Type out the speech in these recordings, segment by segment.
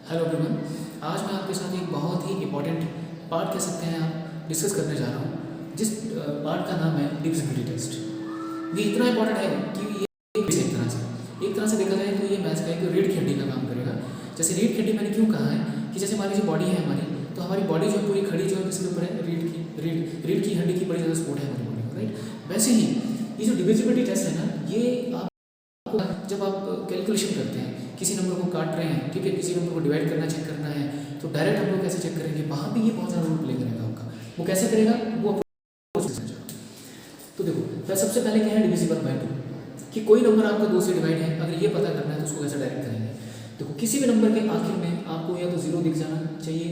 Hello everyone, आज मैं आपके साथ एक बहुत ही इम्पॉर्टेंट पार्ट कह सकते हैं आप डिस्कस करने जा रहा हूँ, जिस पार्ट का नाम है डिविजिबिलिटी टेस्ट। ये इतना इम्पॉर्टेंट है कि ये एक तरह से देखा जाए तो ये मैथ्स का एक रीढ़ की हड्डी का काम करेगा। जैसे रीढ़ की हड्डी मैंने क्यों कहा है कि जैसे हमारी जो बॉडी है तो हमारी बॉडी जो पूरी खड़ी जो है किसके ऊपर है, रीढ़ की हड्डी की बड़ी ज़्यादा सपोर्ट है हमारी बॉडी को, राइट। वैसे ही ये जो डिविजिबिलिटी टेस्ट है ना, ये आप जब आप कैलकुलेशन करते हैं, किसी नंबर को काट रहे हैं, ठीक है, किसी नंबर को डिवाइड करना चेक करना है, तो डायरेक्ट हम लोग कैसे चेक करेंगे, वहाँ भी ये बहुत ज़्यादा रोल प्ले करेगा आपका। वो कैसे करेगा वो तो देखो, तो सबसे पहले क्या है डिविजिबल बाय 2, कि कोई नंबर आपका 2 से डिवाइड है, अगर ये पता करना है तो उसको कैसे डायरेक्ट करेंगे। देखो, किसी भी नंबर के आखिर में आपको या तो 0 दिख जाना चाहिए,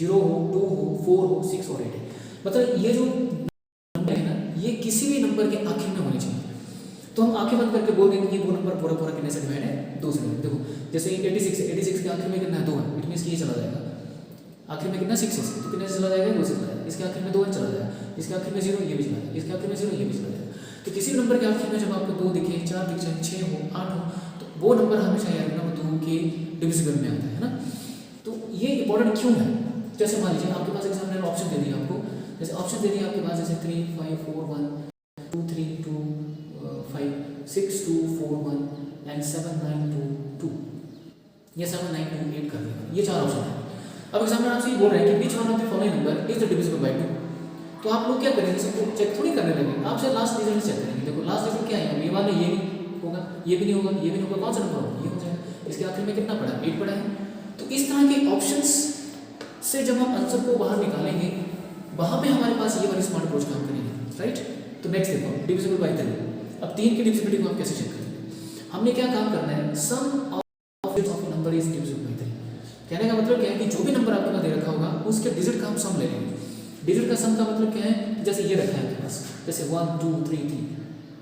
0 हो, 2 हो, 4 हो, 6 और 8 है। मतलब ये जो नंबर है ना, ये किसी भी नंबर के आखिर में होने चाहिए। तो हम आंखें बंद करके बोल देंगे कि वो नंबर पूरा कितने से डिवाइड है, 2 से डिवाइड। देखो, जैसे 86 के आखिर में कितना है, 2 है, इट मीन्स कि ये चला जाएगा। आखिर में कितना 6 है, तो कितने से चला जाएगा, 2 से चला जाएगा। इसके आखिर में 2 चला जाएगा, इसके आखिर में 0, ये भी चला जाएगा, इसके आखिर में 0, ये भी चला जाएगा। तो किसी भी नंबर के आखिर में जब आपको 2 दिखे, 4 दिख जाए, 6 हो, 8 हो, तो वो नंबर हमेशा याद रखना 2 के डिविजिबल में आता है ना। तो ये इंपॉर्टेंट क्यों है, जैसे मान लीजिए आपके पास एग्जामिनर ऑप्शन दे दिया आपको, जैसे ऑप्शन दे दिया आपके पास, जैसे 3 5 4 1 2 3 2 5 6 2 4 1 एंड 7 9 2 2, ये 7 9 2 8 कर देगा, ये 4 ऑप्शन है। अब एग्जामिनर आपसे ये बोल रहे हैं कि which one of the following number is the divisible by 2। तो आप लोग क्या करेंगे, सबको चेक थोड़ी करने लगेंगे, आपसे लास्ट रिजल्ट चेक करेंगे। देखो लास्ट रिजल्ट क्या है, ये वाला ये नहीं होगा, ये भी नहीं होगा, ये भी नहीं होगा, कौन सा नंबर होगा, ये हो जाएगा। इसके आखिर में कितना पड़ा, 8 पड़ा है। तो इस तरह के ऑप्शंस से जब हम आंसर को बाहर निकालेंगे, वहां पे हमारे पास ये वाली स्मार्ट अप्रोच काम करेगी, राइट। तो नेक्स्ट देखो, डिविजिबल बाय 3। अब 3 की डिविजिबिलिटी को आप कैसे चेक करेंगे, हमने क्या काम करना है, sum of number is divisible by 3। कहने का मतलब क्या है कि जो भी नंबर आपके पास दे रखा होगा उसके डिजिट का हम सम ले लेंगे। डिजिट का सम का मतलब क्या है, जैसे ये रखा है आपके पास, जैसे 1 2 3 3,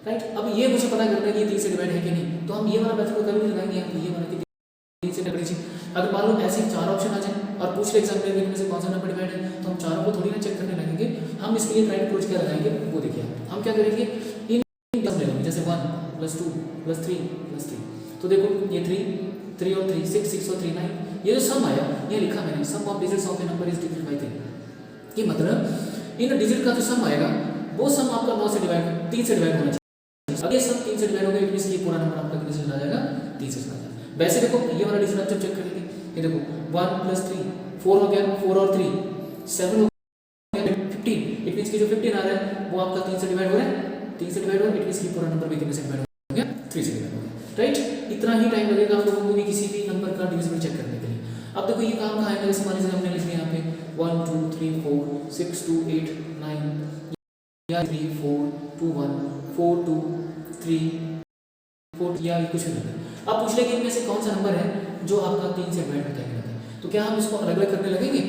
राइट। अब ये मुझे पता करना है कि ये 3 से डिवाइड है कि नहीं, तो हम ये वाला मेथड कभी नहीं लगाएंगे, यहाँ ये वाला 3 से डिवाइड चाहिए। अगर मान लो ऐसे 4 ऑप्शन आ जाए और पूछ ले एग्जामिनर इनमें से कौन सा नंबर डिवाइड है, तो हम चारों को थोड़ी ना चेक करने लगेंगे। हम इसके लिए राइट अप्रोच क्या लगाएंगे, वो देखिए हम क्या करेंगे, इन टर्म ले लेंगे, जैसे 1 + 2 + 3 + 3। तो देखो ये 3 और 3 6 6 और 3 9, ये जो सम आया ये लिखा मैंने, sum of digits of a number is divisible by 3। ये मतलब इन डिजिट का जो सम आएगा वो सम आपका 9 से डिवाइड 3 से डिवाइड होना चाहिए। अगर सम 3 से डिवाइड हो गया, इसलिए पूरा नंबर आपका कितने से चला जाएगा, 3 से चला जाएगा। वैसे देखो ये वाला डिजिट आप जब चेक करेंगे, ये देखो 1 + 3 4 हो गया, 4 और 3 7 हो गया, 15। इट मींस कि जो 15 आ रहा है वो आपका 3 से डिवाइड हो रहा है, 3 से डिवाइड हो रहा है, इट मींस कि पूरा नंबर भी कितने से डिवाइड हो गया, 3 से डिवाइड हो गया, राइट। इतना ही टाइम लगेगा आप लोगों को भी किसी भी नंबर का डिविजिबल चेक करने के लिए। अब देखो ये काम कहाँ आएगा, जैसे मान लीजिए हमने लिख दिया यहाँ पे 1 2 3 4 6 2 8 9 या 3 4 2 1 4 2 3 4 या कुछ नहीं। अब पूछ लेंगे इनमें से कौन सा नंबर है जो आपका 3 से डिवाइड होता है, तो क्या हम इसको अलग अलग करने लगेंगे,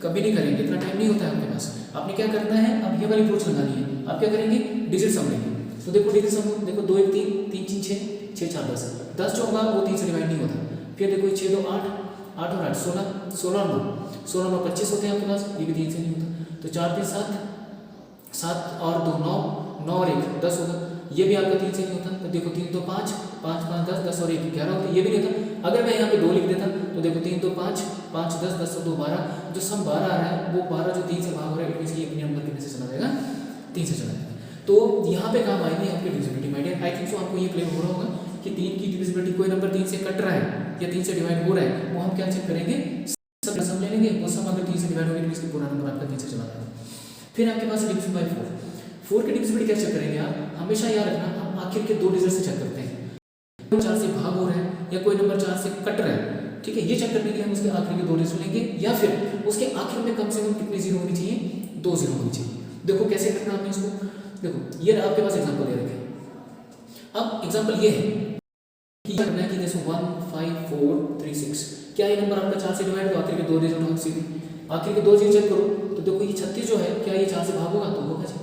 कभी नहीं करेंगे, इतना टाइम नहीं होता है आपके पास। आपने क्या करना है, अब ये वाली अप्रोच लगानी है। आप क्या करेंगे, डिजिट सम लेंगे। तो देखो डिजिट सम, देखो 2 1 3 3 3 6 6 4 10 10 जो होगा वो 3 से डिवाइड नहीं होता। फिर देखो 6 2 8 8 और 8 16 16 और 9 16 9 25 होते हैं आपके पास, ये भी 3 से नहीं होता। तो 4 3 7 7 और 2 9 9 और 1 10 होगा, ये भी आपका 3 से नहीं होता। तो देखो 3 2 5 5 5 10 10 और 1 11 होता है, ये भी नहीं होता। अगर मैं यहाँ पे 2 लिख देता तो देखो 3 2 5 5 10 10 और 2 12, जो सम 12 आ रहा है वो 12 जो 3 से भाग हो रहा है, इट मींस कि अपने नंबर कितने से चला जाएगा, 3 से चला जाएगा। तो यहाँ पे काम आएगी आपकी divisibility. My dear, I think so आपको ये क्लियर हो रहा होगा कि 3 की डिविजिबिलिटी, कोई नंबर 3 से कट रहा है या 3 से डिवाइड हो रहा है, वो हम क्या चेक करेंगे, सम ले लेंगे, वो सम अगर 3 से डिवाइड हो गया तो पूरा नंबर आपका 3 से चला जाएगा। फिर आपके पास डिविजन बाय 4 की डिविजिबिलिटी क्या चेक करेंगे आप, हमेशा याद रखना हम आखिर के 2 डिजिट से चेक करते हैं। 4 से भाग हो रहा है या कोई नंबर 4 से कट रहा है, ठीक है, ये चेक करने के लिए हम उसके आखिर के 2 डिजिट लेंगे, या फिर उसके आखिर में कम से कम कितने जीरो होनी चाहिए, 2 जीरो होनी चाहिए। देखो कैसे करना आपने इसको, देखो ये आपके पास एग्जांपल दे रखे हैं। अब एग्जांपल ये है कि करना है कि जैसे 1 5 4 3 6, क्या ये नंबर आपका 4 से डिवाइड हो, आखिर के 2 डिजिट हो, सीधे आखिर के 2 डिजिट चेक करो। तो देखो ये 36 जो है, क्या ये 4 से भाग होगा, तो होगा जी,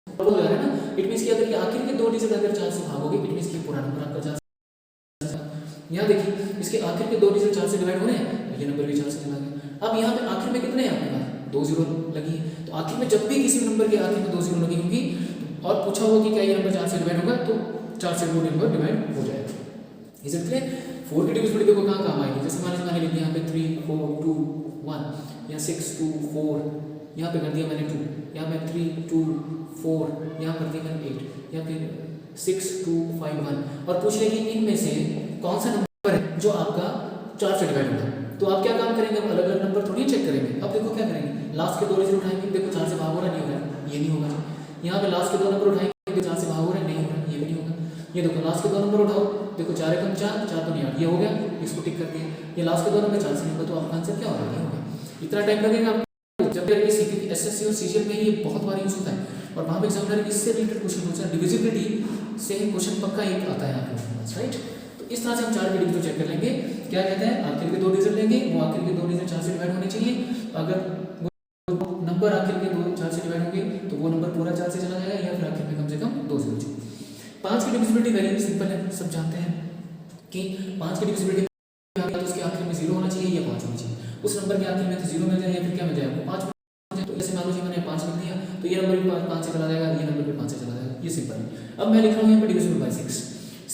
हो जा रहा है ना। इट मींस कि अगर ये आखिर के 2 डिजिट अगर 4 से भागोगे, इट मींस कि पूरा नंबर आपका 4 से। यहाँ देखिए इसके आखिर के 2 डिजिट 4 से डिवाइड हो रहे हैं, ये नंबर भी 4 से चला गया। अब यहाँ पे आखिर में कितने हैं आपके पास, 2 जीरो लगी है। तो आखिर में जब भी किसी नंबर के आखिर में 2 जीरो लगी होगी और पूछा होगा कि क्या ये नंबर 4 से डिवाइड होगा, तो 4 से वो नंबर डिवाइड हो जाएगा। Is it clear. 4 की डिविजिबिलिटी को कहाँ काम आएगी, जैसे मान लीजिए मैंने लिख दिया यहाँ पे 3 1, यहाँ 6 2 4, यहाँ पे कर दिया मैंने 2, यहाँ पे 3 2 4, यहाँ कर दिया मैंने 8, यहाँ पे 6 2 5 1, और पूछ लिया कि इनमें से कौन सा नंबर है जो आपका 4 से डिवाइड होगा। तो आप क्या काम करेंगे, अब अलग अलग नंबर थोड़ी चेक करेंगे। अब देखो क्या करेंगे, लास्ट के 2 डिजिट उठाएंगे, देखो 4 से भाग हो रहा नहीं हो रहा है, ये नहीं होगा। यहाँ पे लास्ट के 2 नंबर उठाएंगे, 4 से भाग हो रहा है नहीं हो रहा है, ये भी नहीं होगा। ये देखो लास्ट के 2 नंबर उठाओ, देखो 4 एकम 4, 4 तो नहीं 8, ये हो गया, इसको टिक कर दिया। ये लास्ट के 2 नंबर 4 से नहीं होगा, तो आपका आंसर क्या होगा, ये होगा। इतना टाइम लगेगा आपको, जब ये सीखी एसएससी और सीजीएल में ये बहुत बार यूज होता है, और वहाँ पे एग्जामिनर इससे रिलेटेड क्वेश्चन पूछता है, डिविजिबिलिटी से क्वेश्चन पक्का एक आता है आपके पास, राइट। तो इस तरह से हम 4 के डिजिट चेक कर लेंगे। क्या कहते हैं, आखिर के 2 डिजिट लेंगे, वो आखिर के 2 डिजिट 4 से डिवाइड होने चाहिए। अगर वो नंबर आखिर के 2 4 से डिवाइड होंगे तो वो नंबर पूरा 4 से चला जाएगा, या फिर आखिर में कम से कम 2 जीरो चाहिए। 5 की डिविजिबिलिटी वेरी सिंपल है, सब जानते हैं कि 5 की डिविजिबिलिटी तो उसके आखिर में 0 होना चाहिए या 5 होना चाहिए। उस नंबर के आखिर में तो 0 मिल जाए या फिर क्या मिल जाए, 5 मिल जाए। तो जैसे मान लो जी मैंने 5 लिख दिया, तो ये नंबर भी 5 से चला जाएगा, ये नंबर भी 5 से चला जाएगा, ये सिंपल है। अब मैं लिख रहा हूँ यहाँ पर डिविजिबल बाय 6।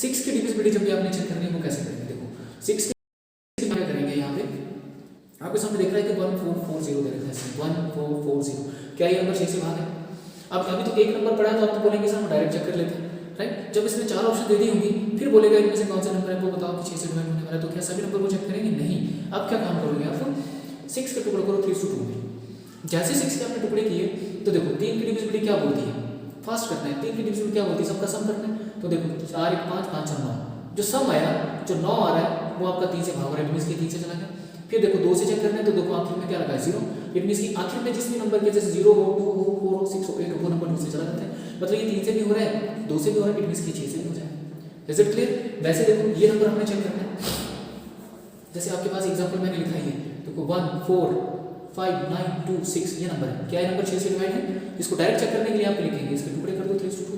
6 की डिविजिबिलिटी जब भी आपने चेक करनी है वो कैसे करेंगे, देखो 6 की क्या करेंगे, यहाँ पे आपके सामने देख रहा है कि 1440 दे रखा है, 1440, क्या ये नंबर 6 से भाग है। अब अभी तो एक नंबर पड़ा है, तो आप तो बोलेंगे सर हम डायरेक्ट चेक कर लेते हैं, राइट। जब इसमें 4 ऑप्शन दे दी होंगी, फिर बोलेगा इनमें से कौन सा नंबर है वो बताओ कि 6 से डिवाइड होने वाला है, तो क्या सभी नंबर को चेक करेंगे, नहीं। अब क्या काम करोगे, आप 6 के टुकड़े करो 3:2 में। जैसे 6 के आपने टुकड़े किए, तो देखो 3 की डिविजिबिलिटी क्या बोलती है, फास्ट करना है। 3 की डिविजिबिलिटी क्या बोलती है, सबका सम करना है। तो देखो 4 1 5 5 6 9, जो सम आया, जो 9 आ रहा है वो आपका 3 से भाग रहा है, इट मींस कि 3 से चला गया। फिर देखो 2 से चेक करना है, तो देखो आखिर में क्या लगा है 0, इट मींस कि आखिर में जिस भी नंबर के जैसे 0 हो 2 हो 4 हो 6 हो 8 हो, वो नंबर 2 से चला जाता है। मतलब ये 3 से भी हो रहा है, 2 से भी हो रहा है, इट मींस कि 6 से भी हो जाएगा। Is it clear. वैसे देखो ये नंबर हमने चेक करना है, जैसे आपके पास एग्जांपल मैंने लिखा है, देखो 1 4 5 9 2 6, ये नंबर है। क्या ये नंबर 6 से डिवाइड है, इसको डायरेक्ट चेक करने के लिए आप लिखेंगे, इसके टुकड़े कर दो 3:2।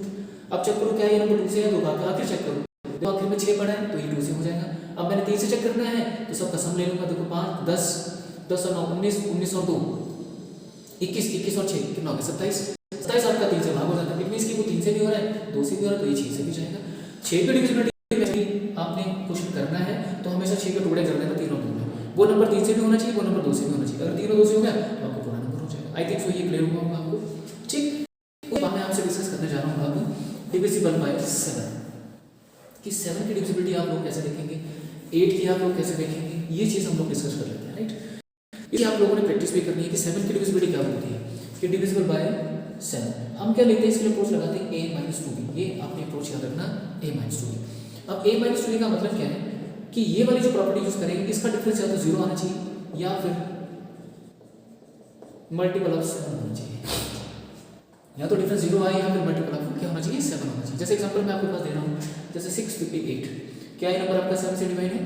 अब चेक करो क्या ये नंबर 2 से है, तो आखिर चेक करो, देखो आखिर में 6 पड़ा है तो ये 2 से हो जाएगा। अब मैंने 3 से चेक करना है, तो सबका सम ले लूंगा, देखो 5 10 10 और 9 19 19 और 2 21 21 और 6 कितना हो गया 27 27, आपका 3 से भाग हो जाता है, इट मींस कि वो 3 से भी हो रहा है 2 से भी हो रहा है, तो ये 6 से भी जाएगा। 6 की डिविजिबिलिटी आपने क्वेश्चन करना है तो हमेशा 6 के टुकड़े कर देना तीनों में, वो नंबर 3 से भी होना चाहिए, वो नंबर 2 से भी होना चाहिए। अगर तीनों 2 से हो गया तो आपको पूरा नंबर हो जाएगा। आई थिंक सो ये क्लियर हुआ होगा आपको, ठीक। अब मैं आपसे डिस्कस करने जा रहा हूँ अब डिविजिबल बाय 7 कि 7 की डिविजिबिलिटी आप लोग कैसे देखेंगे, 8 की आप लोग कैसे देखेंगे, ये चीज़ हम लोग डिस्कस कर लेते हैं, राइट। ये आप लोगों ने प्रैक्टिस भी करनी है कि 7 की डिविजिबिलिटी क्या होती है, कि डिविजिबल बाय 7 हम क्या लेते हैं, इसके लिए अप्रोच लगाते हैं a-2b। ये आपने अप्रोच याद रखना, a-2b। अब a-2b का मतलब क्या है कि ये वाली जो प्रॉपर्टी यूज करेंगे, इसका डिफरेंस या तो 0 आना चाहिए या फिर मल्टीपल ऑफ 7 होना चाहिए, या तो डिफरेंस 0 आए या फिर मल्टीपल ऑफ क्या होना चाहिए 7 होना चाहिए। जैसे एग्जांपल मैं आपके पास दे रहा हूँ, जैसे 658, क्या ये नंबर आपका 7 से डिवाइड है,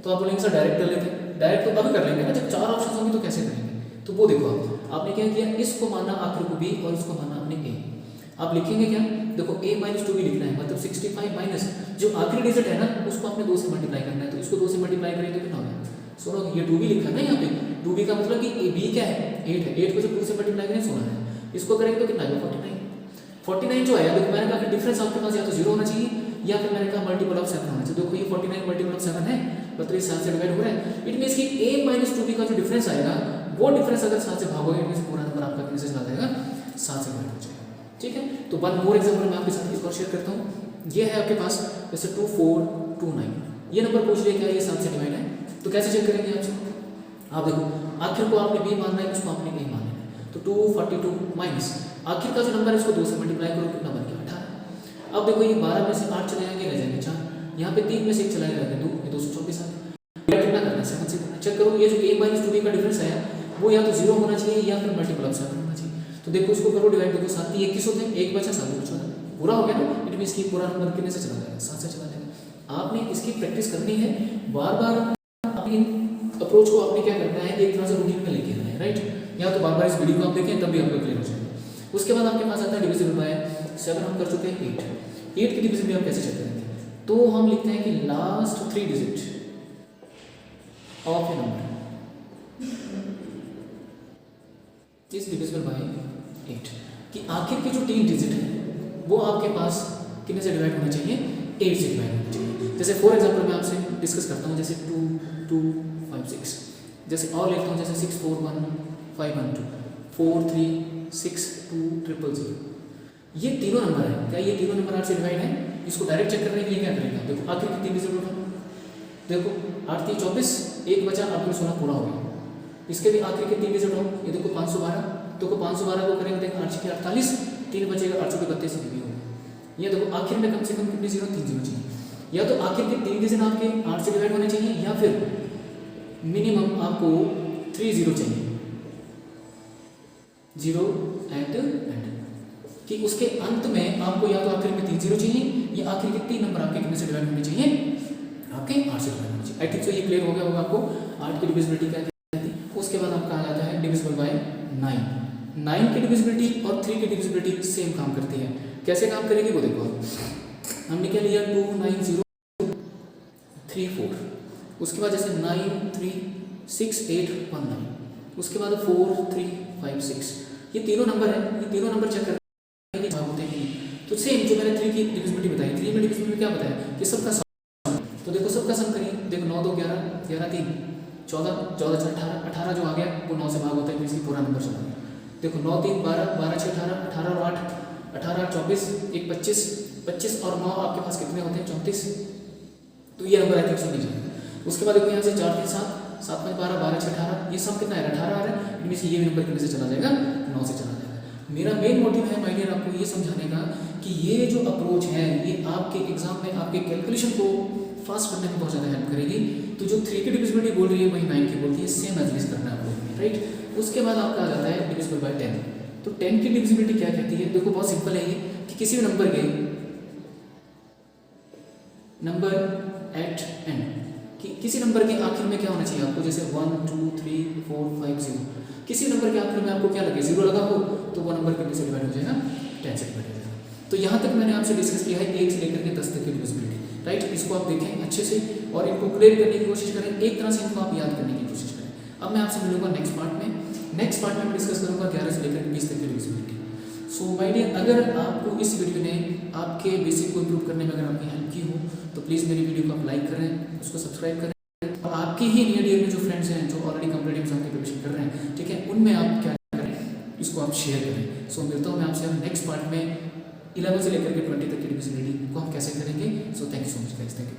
तो आप बोलेंगे सर डायरेक्ट कर लेते हैं। डायरेक्ट तो अभी कर लेंगे ना, जब 4 ऑप्शन होंगे तो कैसे करेंगे। तो वो देखो आपने क्या किया, इसको माना आखिर को b और इसको माना आपने a। आप लिखेंगे क्या, देखो a-2b लिखना है, मतलब 65 माइनस जो आखिरी डिजिट है ना उसको आपने 2 से मल्टीप्लाई करना है, तो इसको 2 से मल्टीप्लाई करें तो कितना होगा, सुनो ये 2b लिखा है ना यहाँ पे, 2b का मतलब कि b क्या है 8 है, 8 को जब 2 से मल्टीप्लाई करें 16 है, इसको करेंगे तो कितना आएगा 49 जो आया। देखो मैंने कहा कि डिफरेंस आपके पास या तो 0 होना चाहिए या फिर मैंने कहा मल्टीपल ऑफ 7 होना चाहिए। देखो ये 49 मल्टीपल ऑफ 7 है, मतलब ये 7 से डिवाइड हो रहा है, इट मींस कि a-2b का जो डिफरेंस आएगा वो डिफरेंस अगर 7 से भागोगे इट मींस पूरा नंबर आपका कितने से चला जाएगा 7 से डिवाइड हो जाएगा, ठीक है। तो वन मोर एग्जांपल मैं आपके साथ एक और शेयर करता हूँ। ये है आपके पास जैसे 2429, ये नंबर पूछ लिया क्या ये 7 से डिवाइड है, तो कैसे चेक करेंगे आपसे, आप देखो आखिर को आपने b मानना है, इसको आपने a मानना है, तो 242 माइनस आखिर का जो नंबर है इसको 2 से मल्टीप्लाई करो, कितना बन गया 18। अब देखो ये 12 में से 8 चले जाएंगे, रह जाएंगे 4, यहाँ पे 3 में से 1 चला जाएगा 2, ये 224 आ गया। कितना करना है 7 से करना। चेक करो ये जो a-2b का डिफरेंस आया वो या तो 0 होना चाहिए या फिर मल्टीपल ऑफ 7 होना चाहिए। तो देखो इसको करो डिवाइड, देखो 7 की 21 होते हैं, 1 बचा 7 बचा, पूरा हो गया ना, इट मींस कि पूरा नंबर कितने से चला जाएगा 7 से चला जाएगा। आपने इसकी प्रैक्टिस करनी है, बार बार अपनी अप्रोच को आपने क्या करना है, एक तरह से रूटीन में लेके आना है, राइट। या तो बार बार इस वीडियो को आप देखें तब भी आपका क्लियर हो जाएगा। उसके बाद आपके पास आता है डिविजिबल बाय 7, हम कर चुके हैं 8 की डिविजिबिलिटी हम कैसे चेक करेंगे, तो हम लिखते हैं कि last 3 digit of a number is divisible bye 8, कि आखिर की जो 3 डिजिट है वो आपके पास कितने से डिवाइड होने चाहिए 8 से डिवाइड होने चाहिए। जैसे फॉर एग्जांपल मैं आपसे डिस्कस करता हूँ, जैसे 2 2 5 6 जैसे और लिखता हूँ, जैसे 641512 436200। ये तीनों नंबर है, क्या ये तीनों नंबर 8 से डिवाइड है? इसको डायरेक्ट चेक करने के लिए क्या करेगा, देखो आखिर की 3 डिजिट उठाओ, देखो 8 3 24, एक बचा, आपको 16 पूरा हो गया। इसके भी आखिर के 3 डिजिट उठाओ, ये देखो 512, देखो 512 को करेंगे, देखो 8 के 48, 3 बचेगा, 8 के 32 भी होगा। ये देखो आखिर में कम से कम कितने जीरो, 3 जीरो चाहिए। या तो आखिर के 3 डिजिट आपके 8 से डिवाइड होने चाहिए, या फिर मिनिमम आपको 3 जीरो चाहिए, 0 एट एंड, कि उसके अंत में आपको या तो आखिर में 3 जीरो चाहिए, या आखिर के 3 नंबर आपके कितने से डिवाइड होने चाहिए, आपके 8 से डिवाइड होने चाहिए। आई थिंक सो ये क्लियर हो गया होगा आपको 8 की डिविजिबिलिटी क्या कहती है। उसके बाद आपका आ जाता है डिविजिबल बाय 9। 9 की डिविजिबिलिटी और 3 की डिविजिबिलिटी सेम काम करती है। कैसे काम करेगी वो देखो, हमने क्या लिया 29034, उसके बाद जैसे 936819, उसके बाद 4356, ये तीनों नंबर है, ये तीनों नंबर चेक करने के जवाब होते हैं। तो सेम जो मैंने 3 की डिविजिबिलिटी बताई, 3 में डिविजिबिलिटी क्या बताया कि सबका सम, तो देखो सबका सम करिए, देखो 9 2 11 11 3 14 14 6 18 18 जो आ गया वो 9 से भाग होता है, इसकी पूरा नंबर चला गया। देखो 9 3 12 12 6 18 18 और 8 18 24 1 25 25 और 9 आपके पास कितने होते हैं 34, तो ये नंबर आई थिंक सुन लीजिए। उसके बाद देखो यहाँ से 4 3 7 7 5 12 12 6 18, ये सब कितना है 18 आ रहा है, इनमें से ये भी नंबर कितने से चला जाएगा 9 से चला जाएगा। मेरा मेन मोटिव है माय डियर आपको ये समझाने का कि ये जो अप्रोच है ये आपके एग्जाम में आपके कैलकुलेशन को फास्ट करने में बहुत ज़्यादा हेल्प करेगी। तो जो 3 की डिविजिबिलिटी बोल रही है वही 9 की बोलती है, सेम एनालिसिस करना है आपको, राइट। उसके बाद आपका आ जाता है डिविजिबल बाय 10। तो 10 की डिविजिबिलिटी क्या कहती है, देखो बहुत सिंपल है ये कि किसी भी नंबर के नंबर एट एंड, कि किसी नंबर के आखिर में क्या होना चाहिए आपको, जैसे 1 2 3 4 5 0, किसी नंबर के आखिर में आपको क्या लगे 0 लगा हो तो वो नंबर कितने से डिवाइड हो जाएगा 10 से डिवाइड हो जाएगा। तो यहाँ तक मैंने आपसे डिस्कस किया है 1 से लेकर के 10 तक की डिविजिबिलिटी, राइट। इसको आप देखें अच्छे से और इनको क्लियर करने की कोशिश करें, एक तरह से इनको आप याद करने की कोशिश करें। अब मैं आपसे मिलूंगा नेक्स्ट पार्ट में मैं डिस्कस करूंगा 11 से लेकर 20 तक की डिविजिबिलिटी। सो माय डियर, अगर आपको इस वीडियो ने आपके बेसिक को इम्प्रूव करने में अगर आपकी हेल्प की हो तो प्लीज़ मेरी वीडियो को आप लाइक करें, उसको सब्सक्राइब करें, और आपके ही नियर डियर में जो फ्रेंड्स हैं जो ऑलरेडी कॉम्पिटिटिव एग्जाम की प्रिपरेशन कर रहे हैं, ठीक है, उनमें आप क्या करें, इसको आप शेयर करें। सो मिलता हूँ मैं आपसे नेक्स्ट पार्ट में 11 से लेकर के 20 तक की डिविजिबिलिटी को हम कैसे करेंगे। So thank you so much guys, thank you.